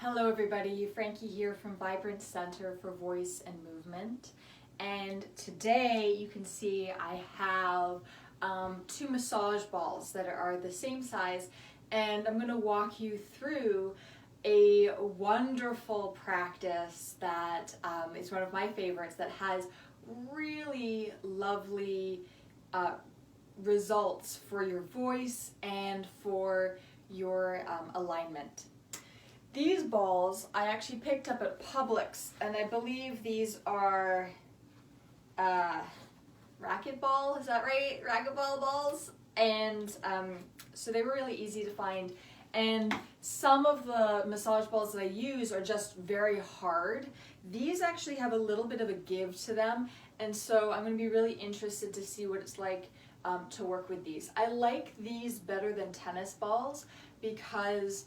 Hello everybody, Frankie here from Vibrant Center for Voice and Movement. And today you can see I have two massage balls that are the same size, and I'm going to walk you through a wonderful practice that is one of my favorites that has really lovely results for your voice and for your alignment. These balls I actually picked up at Publix, and I believe these are racquetball, is that right? Racquetball balls. And so they were really easy to find. And some of the massage balls that I use are just very hard. These actually have a little bit of a give to them, and so I'm going to be really interested to see what it's like to work with these. I like these better than tennis balls because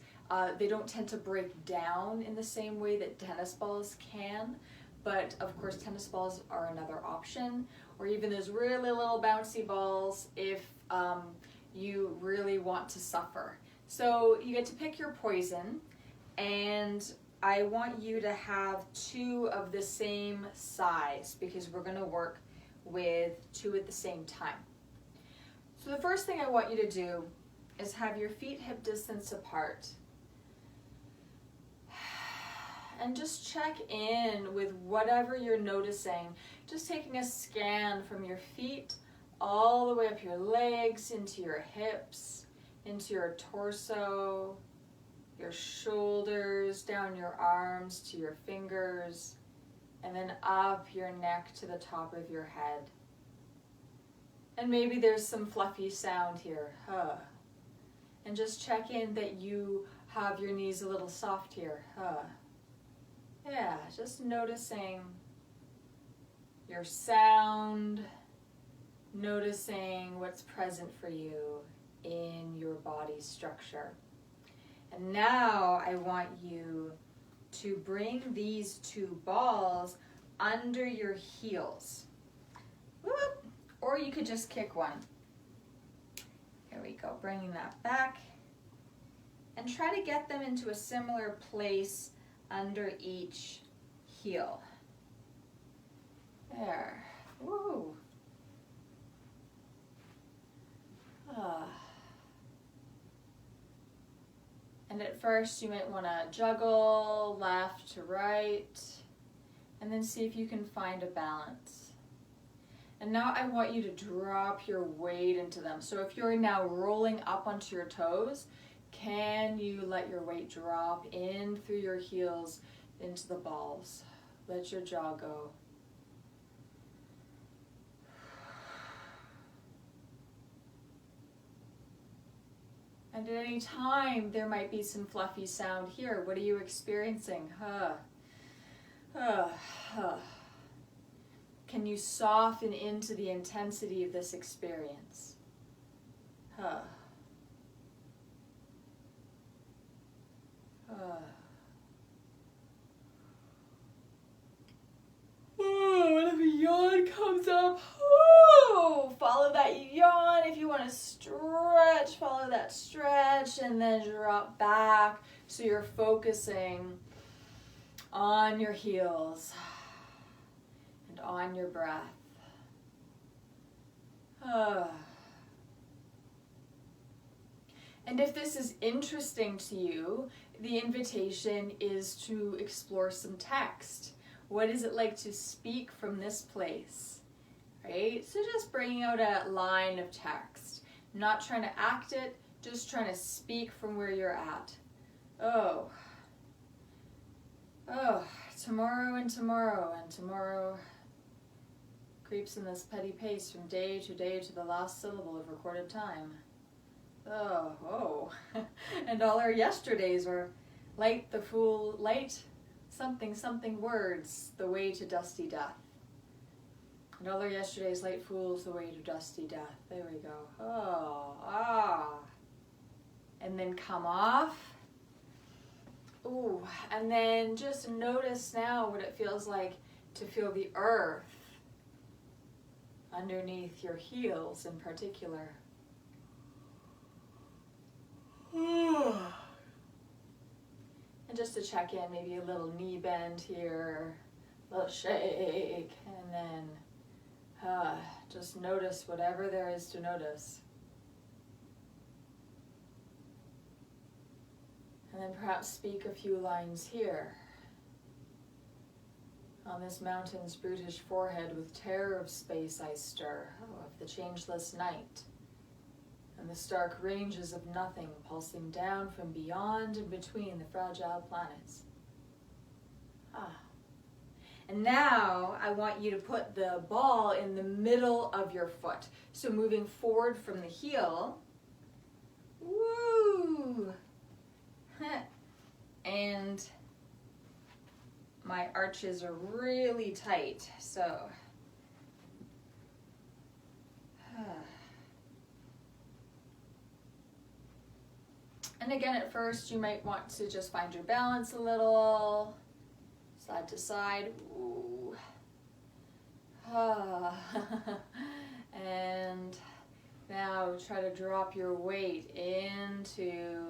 they don't tend to break down in the same way that tennis balls can, but of course tennis balls are another option, or even those really little bouncy balls if you really want to suffer. So you get to pick your poison, and I want you to have two of the same size because we're going to work with two at the same time. So the first thing I want you to do is have your feet hip distance apart. And just check in with whatever you're noticing. Just taking a scan from your feet all the way up your legs, into your hips, into your torso, your shoulders, down your arms to your fingers, and then up your neck to the top of your head. And maybe there's some fluffy sound here. And just check in that you have your knees a little soft here. Yeah, just noticing your sound, noticing what's present for you in your body structure. And now I want you to bring these two balls under your heels. Whoop. Or you could just kick one. Here we go, bringing that back. And try to get them into a similar place under each heel. There. Woo. And at first you might want to juggle left to right, and then see if you can find a balance. And now I want you to drop your weight into them. So if you're now rolling up onto your toes, can you let your weight drop in through your heels into the balls? Let your jaw go. And at any time, there might be some fluffy sound here. What are you experiencing? Can you soften into the intensity of this experience? And if a yawn comes up, follow that yawn. If you want to stretch, follow that stretch, and then drop back so you're focusing on your heels and on your breath. And if this is interesting to you, the invitation is to explore some text. What is it like to speak from this place? Right? So just bringing out a line of text. Not trying to act it, just trying to speak from where you're at. Tomorrow and tomorrow and tomorrow creeps in this petty pace from day to the last syllable of recorded time. And all our yesterdays are light the fool, light something words, the way to dusty death. And all our yesterdays, light fools, the way to dusty death. There we go. And then come off. And then just notice now what it feels like to feel the earth underneath your heels in particular. And just to check in, maybe a little knee bend here, a little shake, and then just notice whatever there is to notice. And then perhaps speak a few lines here. On this mountain's brutish forehead with terror of space I stir, of the changeless night, and the stark ranges of nothing pulsing down from beyond and between the fragile planets. And now I want you to put the ball in the middle of your foot. So moving forward from the heel. Woo! And my arches are really tight, so and again, at first you might want to just find your balance a little, side to side. Ooh. And now try to drop your weight into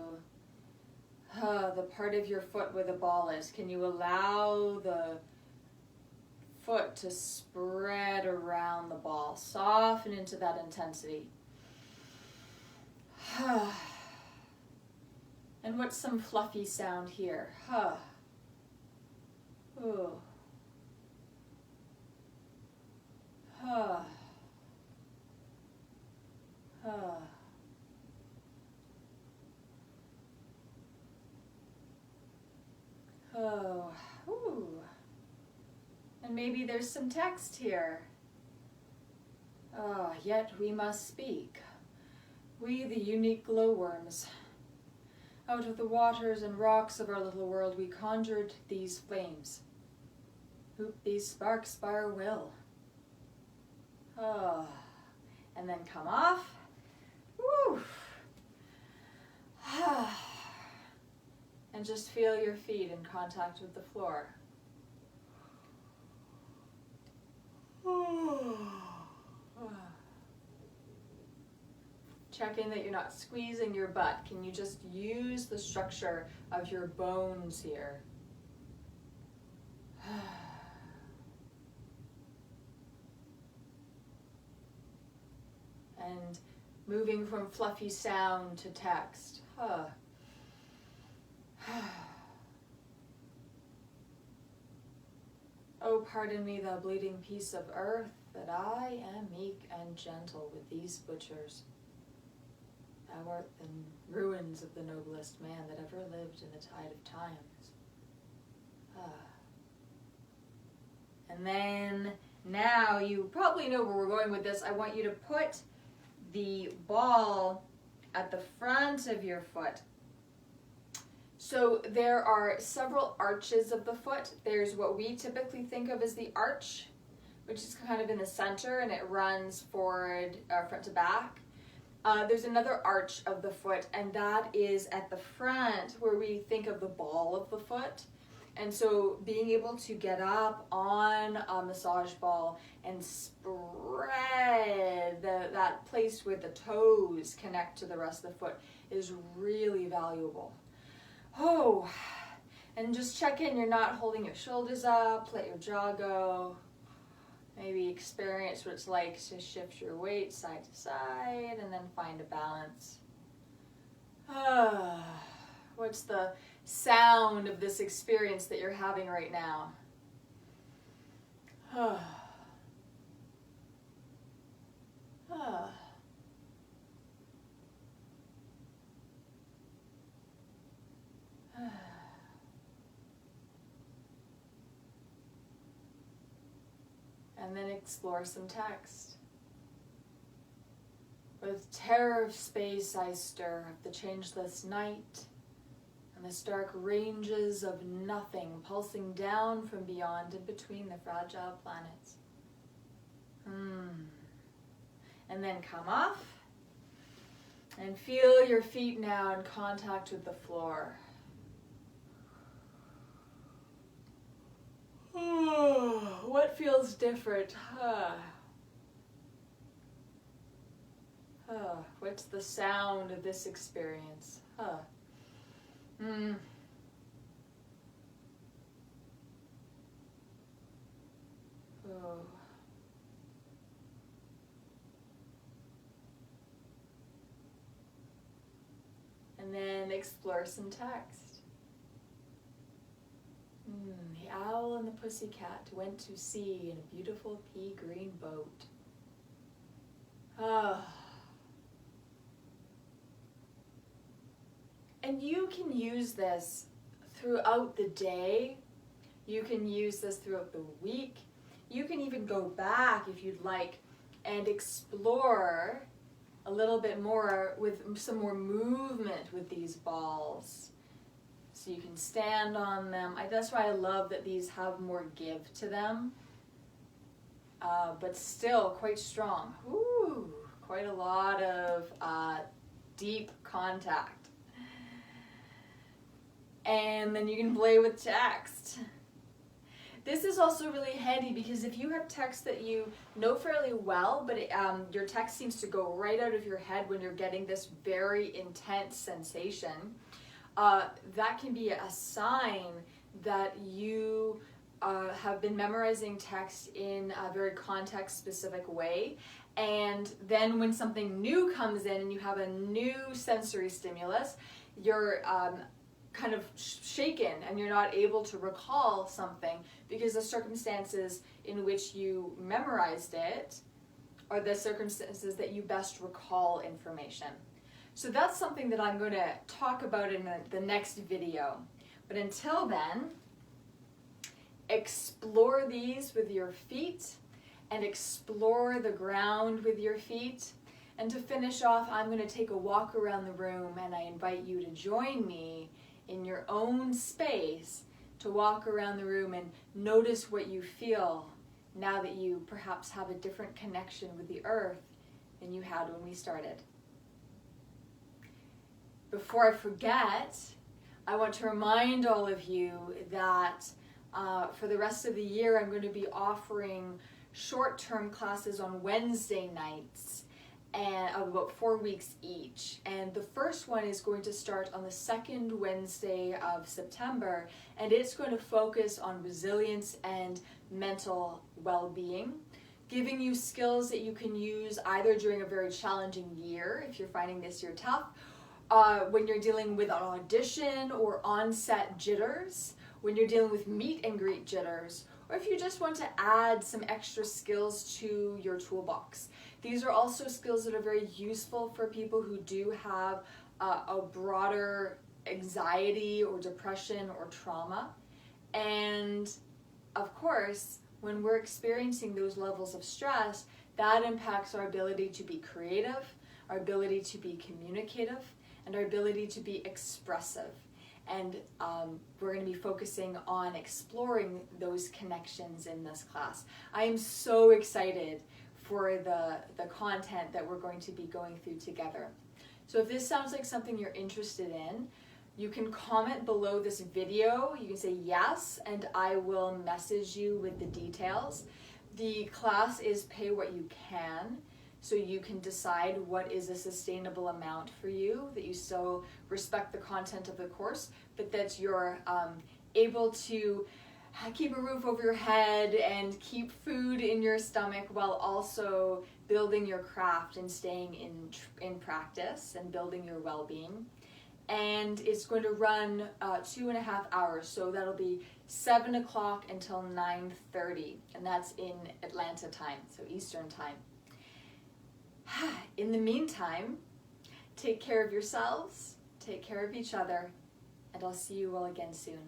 the part of your foot where the ball is. Can you allow the foot to spread around the ball? Soften into that intensity. And what's some fluffy sound here? Ooh. Ooh. And maybe there's some text here. Yet we must speak. We, the unique glowworms. Out of the waters and rocks of our little world, we conjured these flames. Hoop these sparks by our will. And then come off. Woo. And just feel your feet in contact with the floor. Check in that you're not squeezing your butt. Can you just use the structure of your bones here? And moving from fluffy sound to text. Oh, pardon me, thou bleeding piece of earth, that I am meek and gentle with these butchers. Thou art the ruins of the noblest man that ever lived in the tide of times. And then, now you probably know where we're going with this. I want you to put the ball at the front of your foot. So there are several arches of the foot. There's what we typically think of as the arch, which is kind of in the center and it runs forward, front to back. There's another arch of the foot, and that is at the front where we think of the ball of the foot. And so being able to get up on a massage ball and spread that place where the toes connect to the rest of the foot is really valuable. And just check in, you're not holding your shoulders up, let your jaw go. Maybe experience what it's like to shift your weight side to side and then find a balance. What's the sound of this experience that you're having right now? And then explore some text. With terror of space I stir, of the changeless night, and the stark ranges of nothing pulsing down from beyond and between the fragile planets. And then come off, and feel your feet now in contact with the floor. What feels different? What's the sound of this experience? explore some text. The owl and the pussycat went to sea in a beautiful pea green boat. And you can use this throughout the day. You can use this throughout the week. You can even go back if you'd like and explore a little bit more with some more movement with these balls. So you can stand on them. That's why I love that these have more give to them, but still quite strong. Ooh, quite a lot of deep contact. And then you can play with text. This is also really handy because if you have text that you know fairly well, but your text seems to go right out of your head when you're getting this very intense sensation, that can be a sign that you have been memorizing text in a very context-specific way. And then when something new comes in and you have a new sensory stimulus, you're kind of shaken and you're not able to recall something because the circumstances in which you memorized it are the circumstances that you best recall information. So that's something that I'm going to talk about in the next video. But until then, explore these with your feet and explore the ground with your feet. And to finish off, I'm going to take a walk around the room and I invite you to join me in your own space to walk around the room and notice what you feel now that you perhaps have a different connection with the earth than you had when we started. Before I forget, I want to remind all of you that for the rest of the year I'm going to be offering short-term classes on Wednesday nights and of about 4 weeks each. And the first one is going to start on the second Wednesday of September, and it's going to focus on resilience and mental well-being, giving you skills that you can use either during a very challenging year, if you're finding this year tough, when you're dealing with an audition or on-set jitters, when you're dealing with meet and greet jitters, or if you just want to add some extra skills to your toolbox. These are also skills that are very useful for people who do have a broader anxiety or depression or trauma. And of course, when we're experiencing those levels of stress, that impacts our ability to be creative, our ability to be communicative, and our ability to be expressive. And we're going to be focusing on exploring those connections in this class. I am so excited for the content that we're going to be going through together. So if this sounds like something you're interested in, you can comment below this video. You can say yes, and I will message you with the details. The class is pay what you can, so you can decide what is a sustainable amount for you, that you still respect the content of the course, but that you're able to keep a roof over your head and keep food in your stomach while also building your craft and staying in practice and building your well-being. And it's going to run 2.5 hours, so that'll be 7 o'clock until 9:30, and that's in Atlanta time, so Eastern time. In the meantime, take care of yourselves, take care of each other, and I'll see you all again soon.